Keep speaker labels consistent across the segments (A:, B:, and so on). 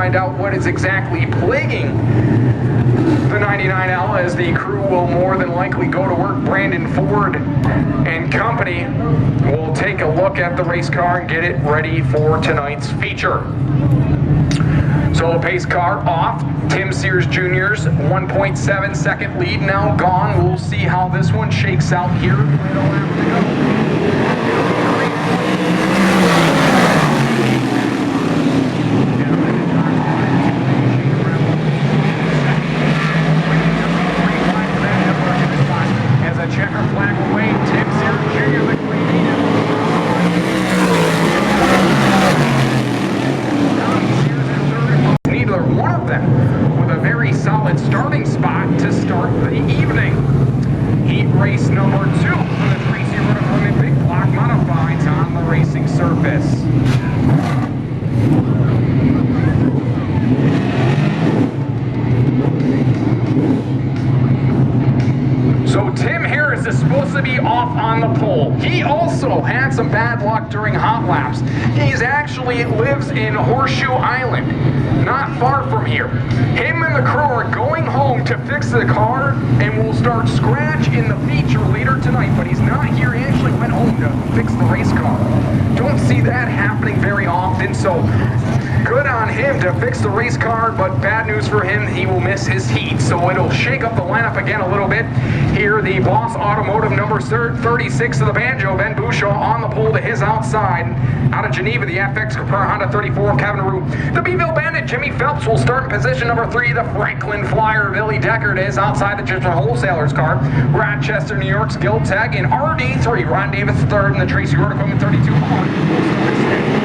A: find out what is exactly plaguing the 99L, as the crew will more than likely go to work. Brandon Ford and company will take a look at the race car and get it ready for tonight's feature. So pace car off. Tim Sears Jr.'s 1.7 second lead now gone. We'll see how this one shakes out here. As a checker flag will wait, Tim Sears Jr. the clean leader. Neither one of them with a very solid starting spot to start the evening. Heat race number 2 for the Tracy Rutherford Big Block Modifieds on the racing surface. So Tim Harris is supposed to be off on the pole. He also had some bad luck during hot laps. He's actually lives in Horseshoe Island, not far from here. Him and the crew are going home to fix the car, and will start scratch in the feature later tonight, but he's not here. He actually went home to fix the race car. Don't see that happening very often, so good on him to fix the race car, but bad news for him, he will miss his heat, so it'll shake up the lineup again a little bit. Here, the Boss Automotive number 36 of the Banjo, Ben Bouchon, on the pole to his outside. Out of Geneva, the FX Capra Honda 34 of Kevin Roux. The Beeville Bandit, Jimmy Phelps, will start in position number 3. The Franklin Flyer, Billy Deckard, is outside the General Wholesalers car. Rochester, New York's Gil Tag in RD3. Ron Davis third, and the Tracy Road Equipment 32 on.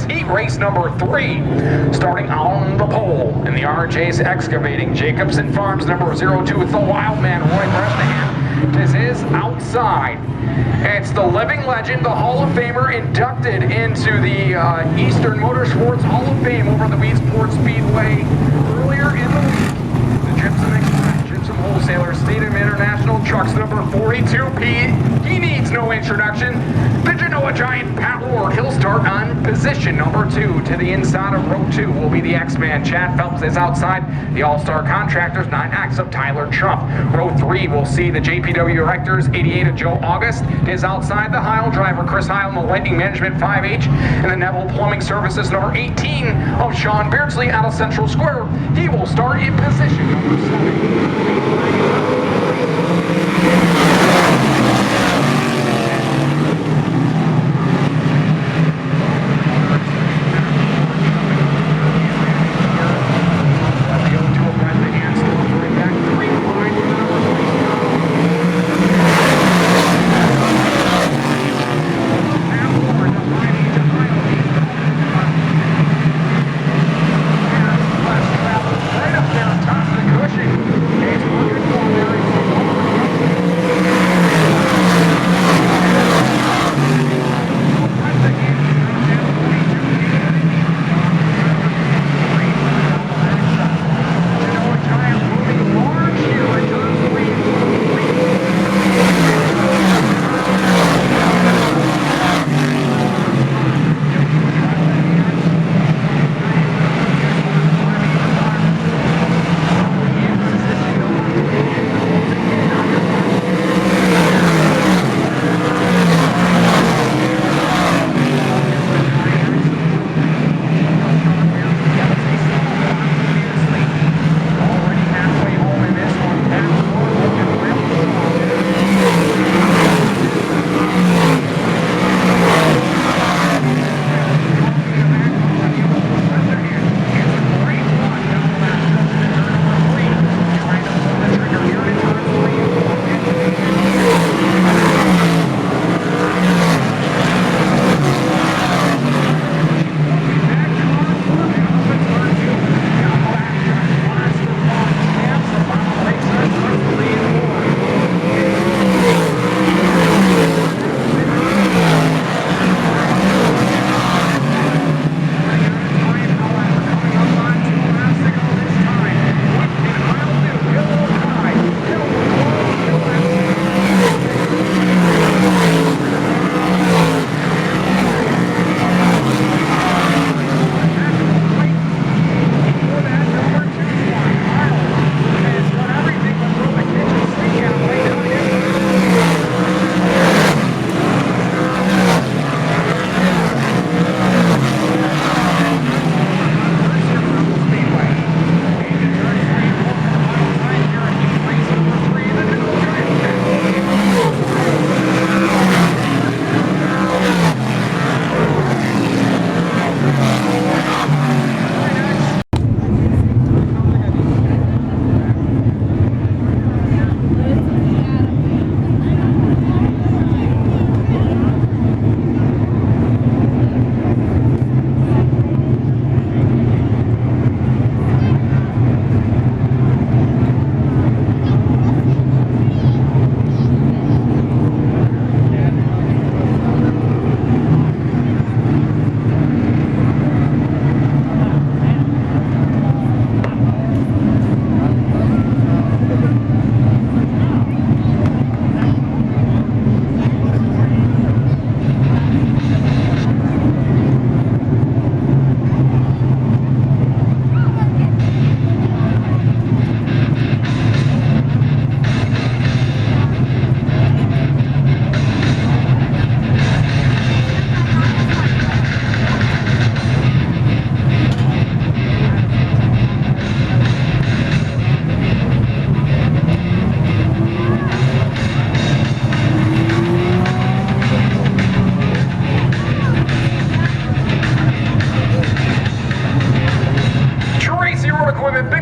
A: is heat race number 3. Starting on the pole in the RJ's Excavating Jacobson Farms number 02. It's the wild man, Roy Bresnahan. This is outside. It's the living legend, the Hall of Famer, inducted into the Eastern Motorsports Hall of Fame over the Weedsport Speedway earlier in the week. The Gypsum Express, Gypsum Wholesaler, Stadium International Trucks number 42P. He needs no introduction. The Genoa Giant Pat Ward, he'll start on position number 2. To the inside of row 2 will be the X-Man Chad Phelps is outside. The All-Star Contractors 9X of Tyler Trump. Row 3 will see the JPW Erectors 88 of Joe August is outside. The Heil driver Chris Heil and the Lightning Management 5H and the Neville Plumbing Services number 18 of Sean Beardsley out of Central Square. He will start in position number 7.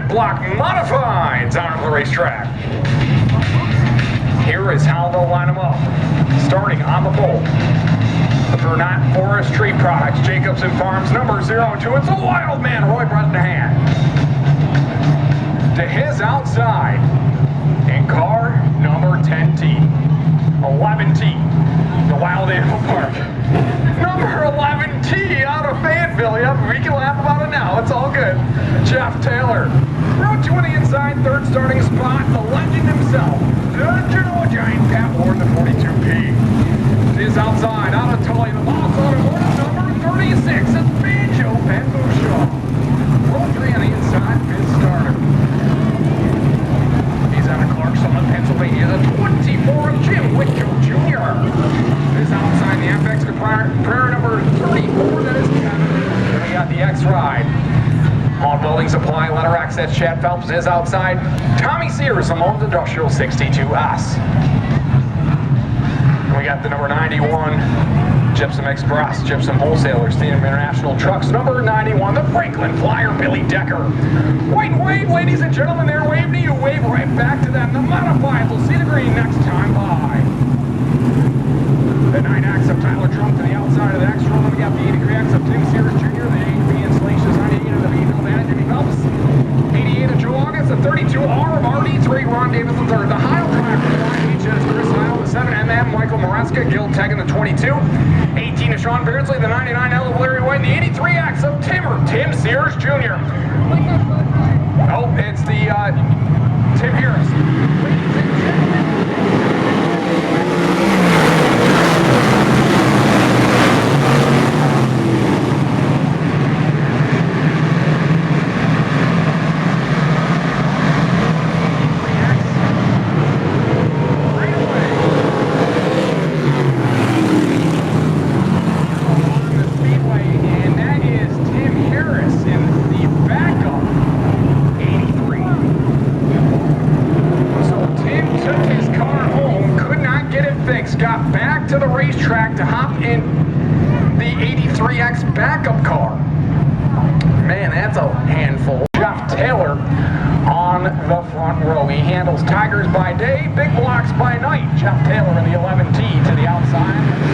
A: Block Modifieds on the racetrack. Here here is how they'll line them up. Starting on the pole, the Burnett Forestry Products, Jacobson Farms, number 02. It's a wild man, Roy Bresnahan. To his outside, in car number 10T, 11T, the Wild Animal Park. Number 11T out of Fayetteville. Yep, we can laugh about it now. It's all good. Jeff Taylor. Road to the inside, third starting spot. The legend himself. The General Giant Pat Ward, the 42P. Is outside, out of Tully. The boss on board number 36. It's Banjo Pat Bouchard. Road 3 on the inside, fifth starter. He's out of Clarksville, Pennsylvania. The 24 of Jim Whitco Jr. Is outside the FX Prairie number 34. That is Kevin. Then we got the X-Ride. On Building Supply, letter X, that's Chad Phelps, is outside. Tommy Sears, Lamont Industrial 62S. We got the number 91, Gypsum Express, Gypsum Wholesalers, Stadium International Trucks, number 91, the Franklin Flyer, Billy Decker. White wave, ladies and gentlemen, they're waving to you, wave right back to them. The modified, we'll see the green next time by. The 9X of Tyler Trump to the outside of the X roll. We got the 83X of Tim Sears Jr., the 83 Installations 98 of the Beagle Band, Jimmy Phelps. 88 of Joe August, the 32R of RD3, Ron Davis III. The Heil Driver, the 9H is Chris Heil, the 7MM, Michael Moreska, Gil Tegan, the 22. 18 of Sean Beardsley, the 99L of Larry White, the 83X of Tim Sears Jr. Oh, it's the Tim Harris. Ladies and gentlemen. Got back to the racetrack to hop in the 83X backup car. Man, that's a handful. Jeff Taylor on the front row. He handles Tigers by day, big blocks by night. Jeff Taylor in the 11T to the outside.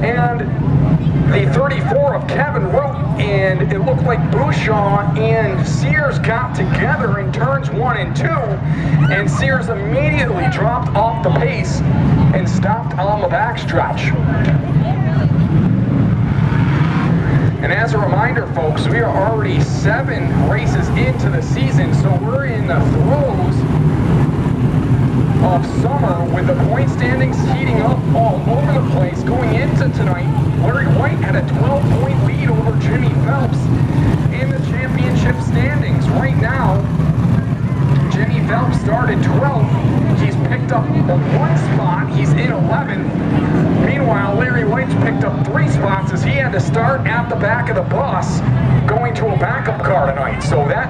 A: and the 34 of Kevin Root, and it looked like Bouchon and Sears got together in turns 1 and 2, and Sears immediately dropped off the pace and stopped on the backstretch. And as a reminder, folks, we are already 7 races into the season, so we're in the throes of summer with the point standings heating up all over the place. Going into tonight, Larry White had a 12-point lead over Jimmy Phelps in the championship standings. Right now, Jimmy Phelps started 12th. He's picked up 1 spot. He's in 11th. Meanwhile, Larry White's picked up 3 spots as he had to start at the back of the bus going to a backup car tonight. So that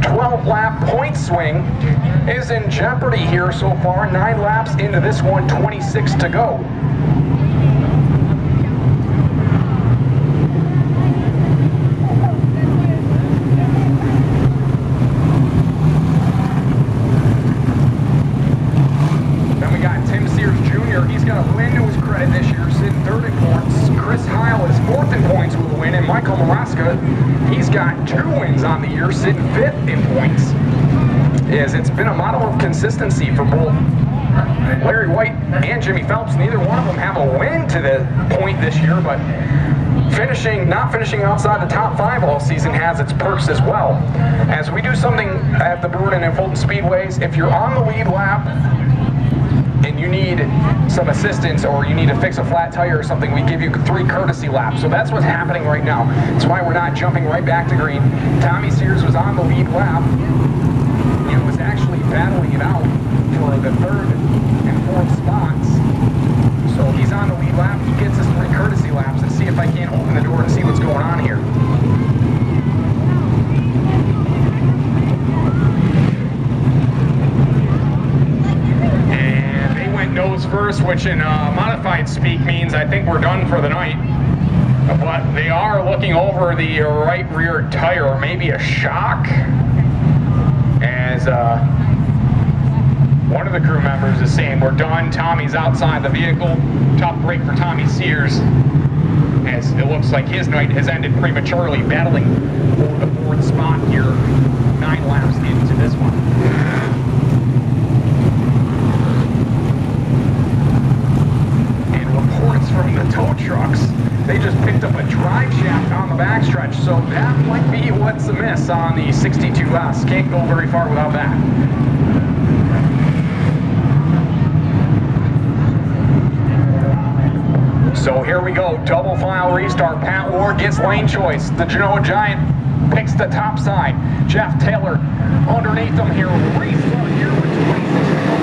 A: 12-lap point swing is in jeopardy here so far. 9 laps into this one, 26 to go. Then we got Tim Sears Jr. He's got a win to his credit this year, sitting 3rd in points. Chris Heil is 4th in points with a win, and Michael Maraska, he's got 2 wins on the year, sitting 5th in points. It's been a model of consistency for both Larry White and Jimmy Phelps. Neither one of them have a win to the point this year, but not finishing outside the top 5 all season has its perks as well. As we do something at the Brewerton and Fulton Speedways, if you're on the lead lap and you need some assistance or you need to fix a flat tire or something, we give you 3 courtesy laps. So that's what's happening right now. That's why we're not jumping right back to green. Tommy Sears was on the lead lap and was actually battling it out for the 3rd and 4th spots. So he's on the lead lap. He gets his 3 courtesy laps, and see if I can't open the door and see what's going on here. And they went nose first, which in modified speak means I think we're done for the night. But they are looking over the right rear tire, or maybe a shock, as one of the crew members is saying we're done. Tommy's outside the vehicle. Tough break for Tommy Sears, as it looks like his night has ended prematurely, battling for the 4th spot here, 9 laps into this one. And reports from the tow trucks, they just picked up a drive shaft on the backstretch, so that might be what's amiss on the 62S. Can't go very far without that. So here we go, double file restart. Pat Ward gets lane choice. The Genoa Giant picks the top side. Jeff Taylor underneath him here. Restart here with 26 to go.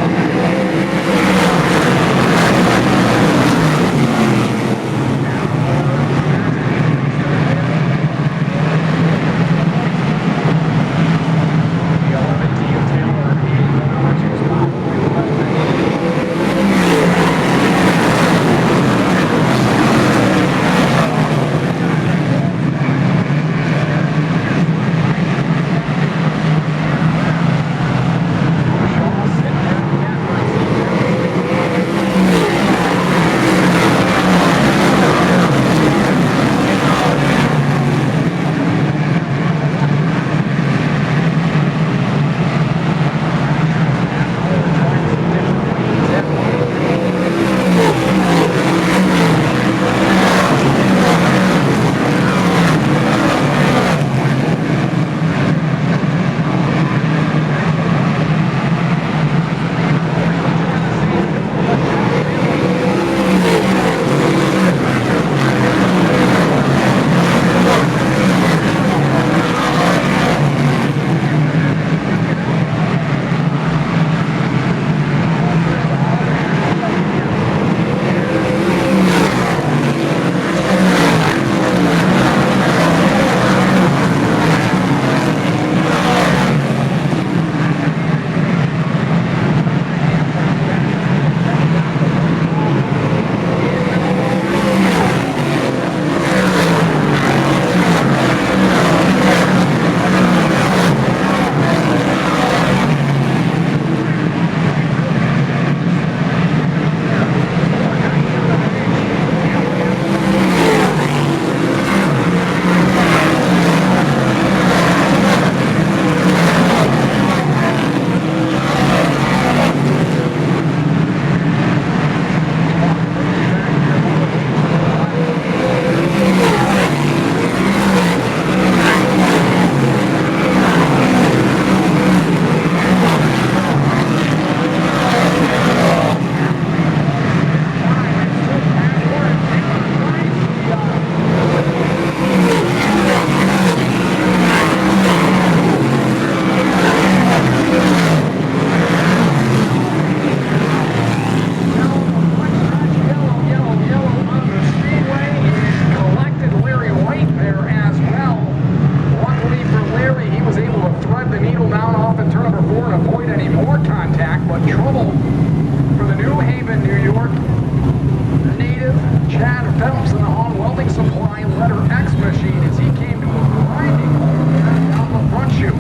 A: Phelps in the On Welding Supply letter X machine as he came to a grinding halt down the front chute.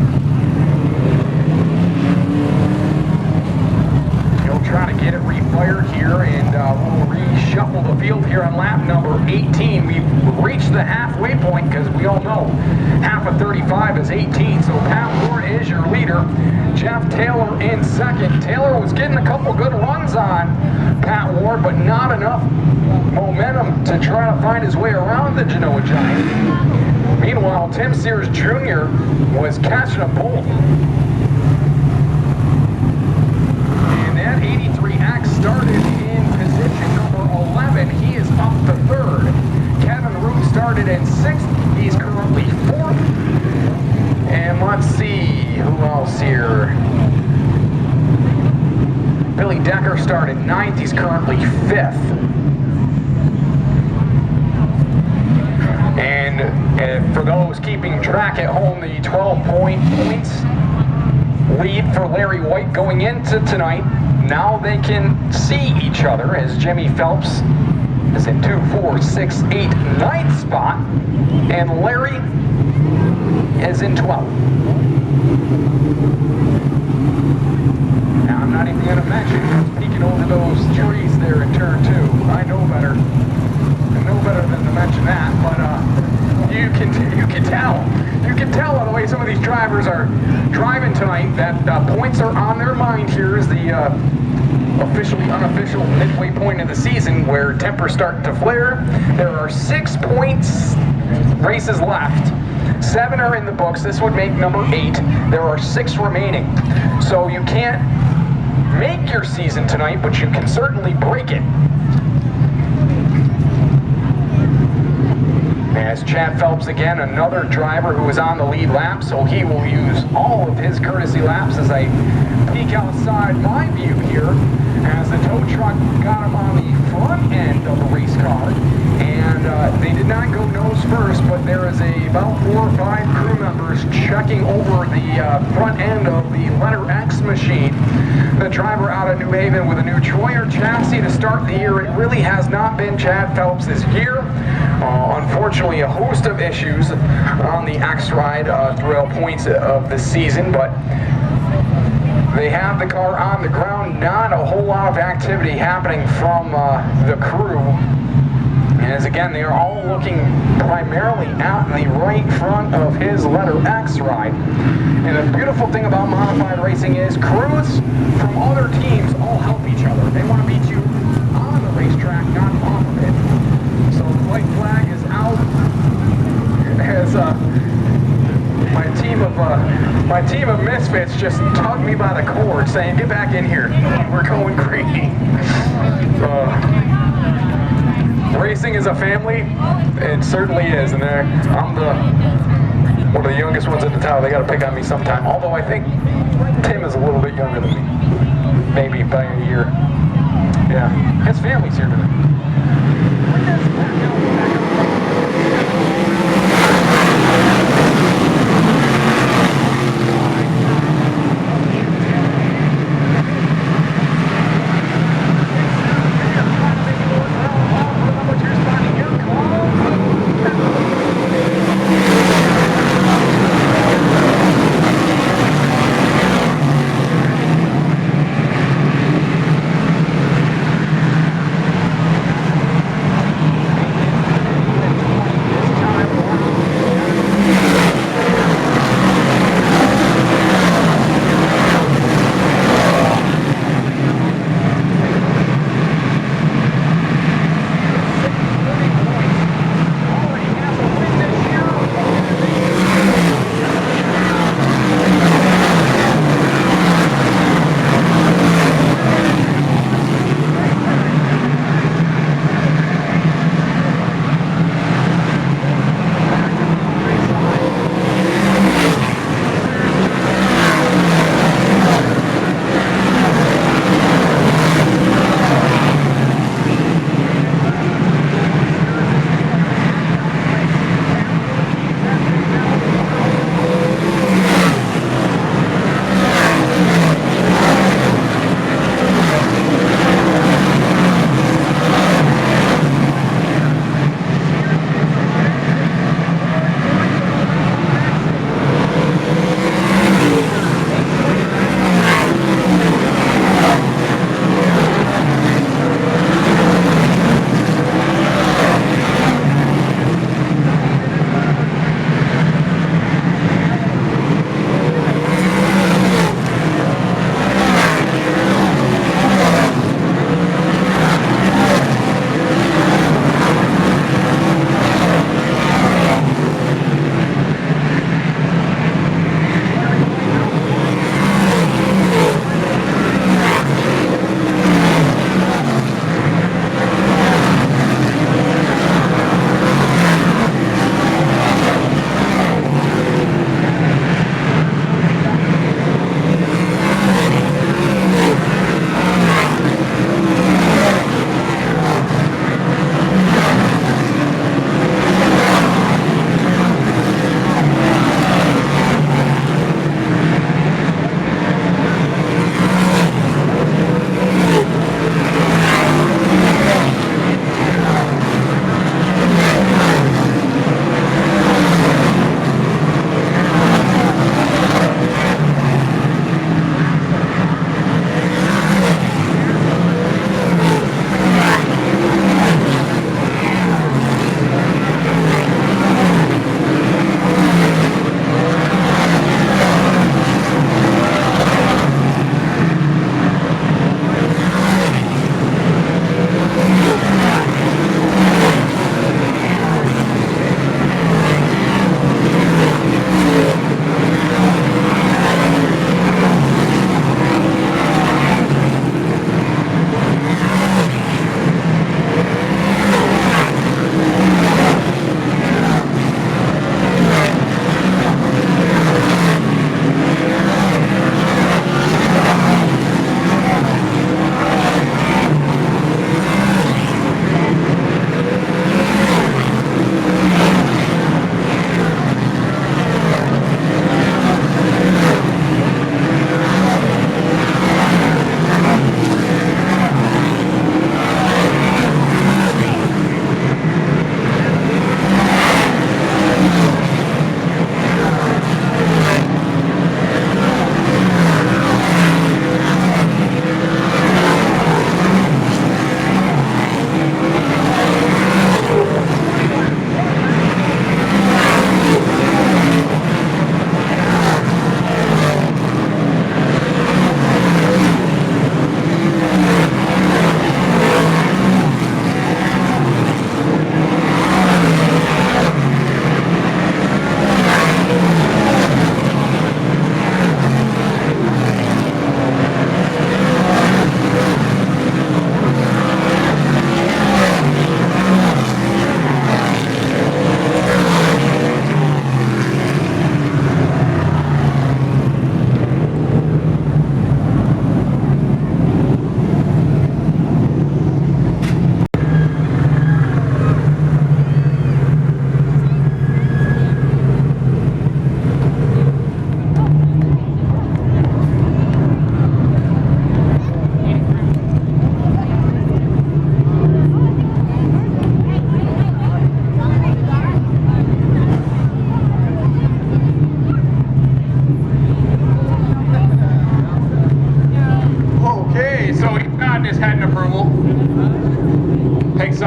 A: He'll try to get it refired here, and we'll reshuffle the field here on lap number 18. We've reached the halfway point because we all know half of 35 is 18. So Pat Ward is your leader. Jeff Taylor in second. Taylor was getting a couple good runs on Pat Ward, but not enough momentum to try to find his way around the Genoa Giant. Meanwhile, Tim Sears Jr. was catching them both. And that 83X started in position number 11. He is up to third. Kevin Root started in sixth. He's currently fourth. And let's see who else here. Billy Decker started ninth. He's currently fifth. And for those keeping track at home, the 12-point points lead for Larry White going into tonight. Now they can see each other as Jimmy Phelps is in 2, 4, 6, 8, 9th spot, and Larry is in 12th. Now I'm not even going to mention peeking over those trees there in turn 2. I know better. I know better than to mention that, but you can tell. You can tell by the way some of these drivers are driving tonight that points are on their mind here as the officially unofficial midway point of the season where tempers start to flare. There are 6 points races left. 7 are in the books. This would make number 8. There are 6 remaining. So you can't make your season tonight, but you can certainly break it. As Chad Phelps again, another driver who is on the lead lap, so he will use all of his courtesy laps as I peek outside my view here as the tow truck got him on the front end of the race car. And they did not go nose first, but there is about 4 or 5 crew members checking over the front end of the letter X machine. The driver out of New Haven with a new Troyer chassis to start the year. It really has not been Chad Phelps' year. Unfortunately, a host of issues on the X-Ride throughout points of the season, but they have the car on the ground. Not a whole lot of activity happening from the crew. As again, they are all looking primarily at the right front of his letter X ride. And the beautiful thing about modified racing is crews from other teams all help each other. They want to beat you on the racetrack, not off of it. So the white flag is out as my team of misfits just tugged me by the cord saying, "Get back in here, we're going green." Racing is a family. It certainly is, and I'm one of the youngest ones in the town. They got to pick on me sometime. Although I think Tim is a little bit younger than me, maybe by a year. Yeah, his family's here today.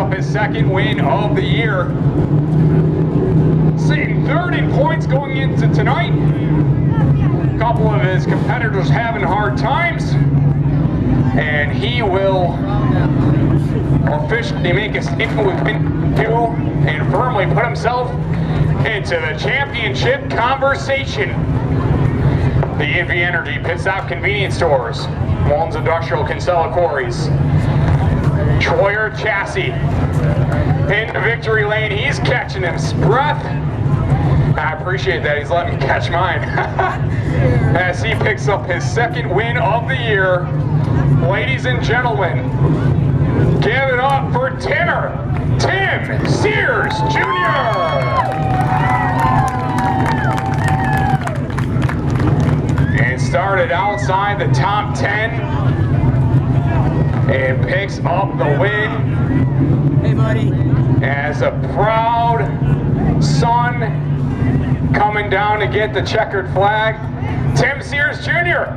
A: up his second win of the year. Sitting third in points going into tonight. A couple of his competitors having hard times. And he will officially make a statement with win 2 and firmly put himself into the championship conversation. The EV Energy Pit Stop Convenience Stores, Mullins Industrial Kinsella Quarries, Troyer Chassis, into victory lane. He's catching his breath. I appreciate that. He's letting me catch mine. As he picks up his second win of the year. Ladies and gentlemen, give it up for Tim Sears Jr. And started outside the top 10 and picks up the win.
B: Hey, buddy.
A: As a proud son coming down to get the checkered flag, Tim Sears Jr.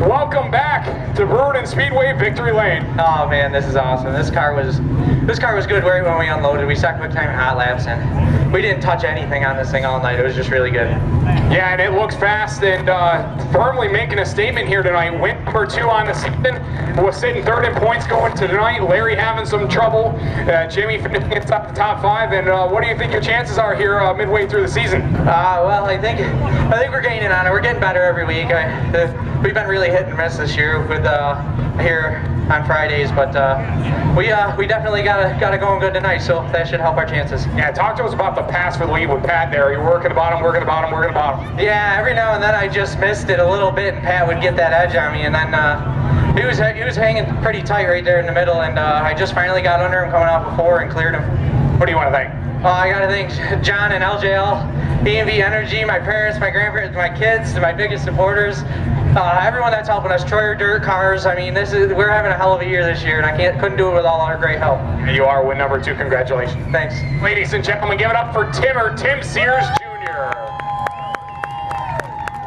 A: Welcome back to Brewerton Speedway Victory Lane.
B: Oh man, this is awesome. This car was good right when we unloaded. We sat quick time in hot laps and we didn't touch anything on this thing all night. It was just really good.
A: Yeah, and it looks fast and firmly making a statement here tonight. Win number 2 on the season. Was sitting third in points going to tonight. Larry having some trouble. Jimmy finishing inside the top 5. And what do you think your chances are here midway through the season?
B: Well, I think we're gaining on it. We're getting better every week. We've been really hit and miss this year with here on Fridays, but we definitely got it going good tonight, so that should help our chances.
A: Yeah, talk to us about the pass for the lead with Pat there. You're working the bottom.
B: Yeah, every now and then I just missed it a little bit, and Pat would get that edge on me, and then he was hanging pretty tight right there in the middle, and I just finally got under him coming out before and cleared him.
A: What do you want to thank?
B: I got to thank John and LJL, EV Energy, my parents, my grandparents, my kids, my biggest supporters. Everyone that's helping us, Troyer Dirt Cars. I mean, we're having a hell of a year this year, and I couldn't do it with all our great help.
A: You are win number 2. Congratulations.
B: Thanks.
A: Ladies and gentlemen, give it up for Tim Sears Jr.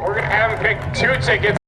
A: We're going to have him pick 2 tickets.